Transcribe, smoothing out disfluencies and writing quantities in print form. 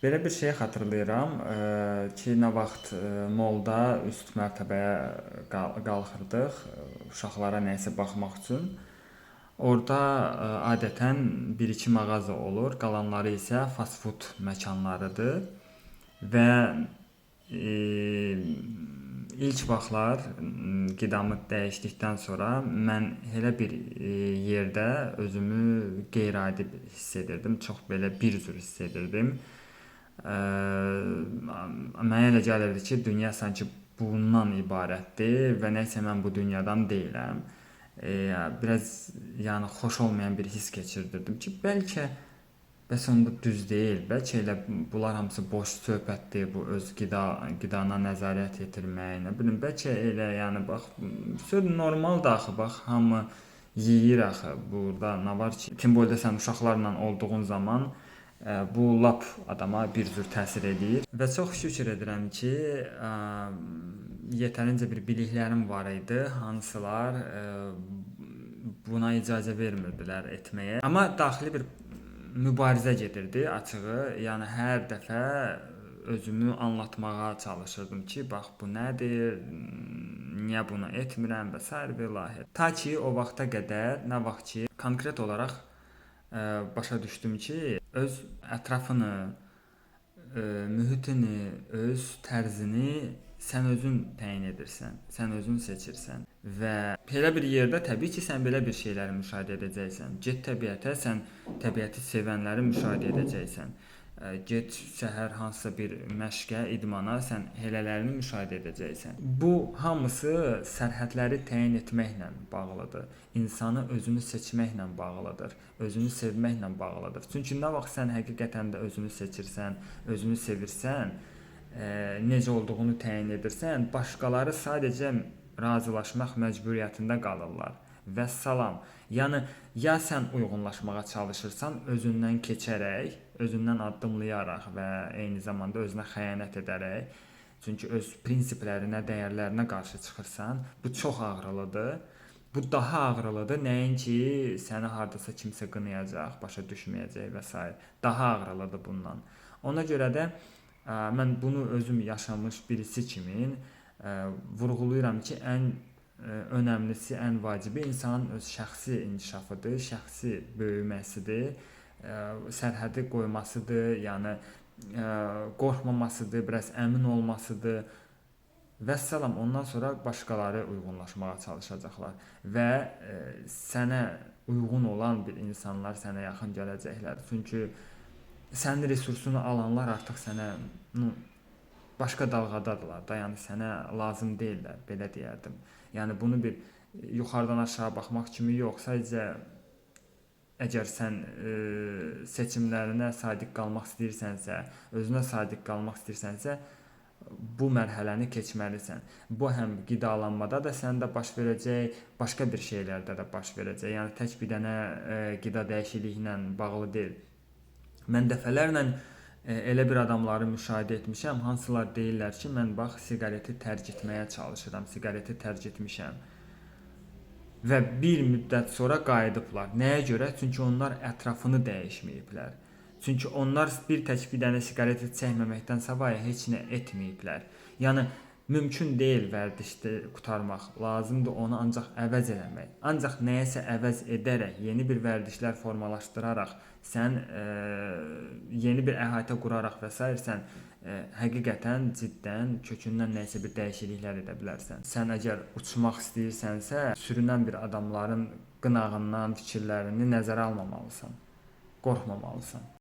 Belə bir şey xatırlayıram ki, nə vaxt molda üst mərtəbəyə qalxırdıq uşaqlara nəyisə baxmaq üçün. Orda adətən bir-iki mağaza olur, qalanları isə fast food məkanlarıdır və ilk vaxtlar qidamı dəyişdikdən sonra mən elə bir yerdə özümü qeyri-adi hiss edirdim. Çox belə bir cür hiss edirdim. Mənə elə gəlirdi ki, dünya sanki bundan ibarətdir və nəsə mən bu dünyadan deyiləm. Biraz yəni xoş olmayan bir hiss keçirdirdim ki, bəlkə bəs onda düz deyil. Bəlkə elə bunlar hamısı boş söhbətdir, bu öz qidana nəzarət yetirmək, nə bilim, bəlkə elə yəni bax, söz normaldır axı, bax hamı yeyir axı. Burada nə var ki? Tim boyda sən uşaqlarla olduğun zaman bu lap adama bir cür təsir edir və çox şükür edirəm ki, yetərincə bir biliklərim var idi, hansılar buna icazə vermirdilər etməyə. Amma daxili bir mübarizə gedirdi açığı. Yəni hər dəfə özümü anlatmağa çalışırdım ki, bax bu nədir, niyə bunu etmirəm və s. və ilahi. Ta ki o vaxta qədər, nə vaxt ki konkret olaraq başa düşdüm ki, öz ətrafını, mühitini, öz tərzini sən özün təyin edirsən, sən özün seçirsən və belə bir yerdə təbii ki, sən belə bir şeyləri müşahidə edəcəksən. Get təbiətə, sən təbiəti sevənləri müşahidə edəcəksən. Get səhər hansısa bir məşqə, idmana, sən helələrini müşahidə edəcəksən. Bu hamısı sərhədləri təyin etməklə bağlıdır. İnsanı özünü seçməklə bağlıdır. Özünü sevməklə bağlıdır. Çünki nə vaxt sən həqiqətən də özünü seçirsən, özünü sevirsən, necə olduğunu təyin edirsən, başqaları sadəcə razılaşmaq məcburiyyətində qalırlar. Vəssalam. Yəni ya sən uyğunlaşmağa çalışırsan özündən keçərək, özündən addımlayaraq və eyni zamanda özünə xəyanət edərək, çünki öz prinsiplərinə, dəyərlərinə qarşı çıxırsan, bu çox ağrılıdır. Bu daha ağrılıdır nəinki səni hardasa kimsə qınayacaq, başa düşməyəcək və s. Daha ağrılıdır bundan. Ona görə də mən bunu özüm yaşamış birisi kimi vurğulayıram ki, ən önəmlisi, ən vacibi insanın öz şəxsi inkişafıdır, şəxsi böyüməsidir, sərhədi qoymasıdır, yəni qorxmamasıdır, biraz əmin olmasıdır. Vəssalam, ondan sonra başqaları uyğunlaşmağa çalışacaqlar və sənə uyğun olan bir insanlar sənə yaxın gələcəklər. Çünki sənin resursunu alanlar artıq sənə başqa dalğadadırlar da, yəni sənə lazım deyillər, belə deyərdim. Yəni bunu bir yuxarıdan aşağı baxmaq kimi yox, sadəcə əgər sən seçimlərinə sadiq qalmaq istəyirsənsə, özünə sadiq qalmaq istəyirsənsə, bu mərhələni keçməlisən. Bu həm qidalanmada da səndə baş verəcək, başqa bir şeylərdə də baş verəcək. Yəni tək bir dənə qida dəyişikliyi ilə bağlı deyil. Mən dəfələrlə elə bir adamları müşahidə etmişəm, hansılar deyirlər ki, mən bax siqareti tərk etməyə çalışıram, siqareti tərk etmişəm. Və bir müddət sonra qayıdıblar. Nəyə görə? Çünki onlar ətrafını dəyişməyiblər. Çünki onlar bir tək bir dənə siqareti çəkməməkdən savayı heç nə etməyiblər. Yəni mümkün deyil vərdişdə qurtarmaq. Lazımdır onu ancaq əvəz eləmək. Ancaq nəyəsə əvəz edərək, yeni bir vərdişlər formalaşdıraraq, sən yeni bir əhatə quraraq və s. sən həqiqətən, ciddən, kökündən nəyisə bir dəyişikliklər edə bilərsən. Sən əgər uçmaq istəyirsənsə, sürünən bir adamların qınağından fikirlərini nəzərə almamalısan, qorxmamalısan.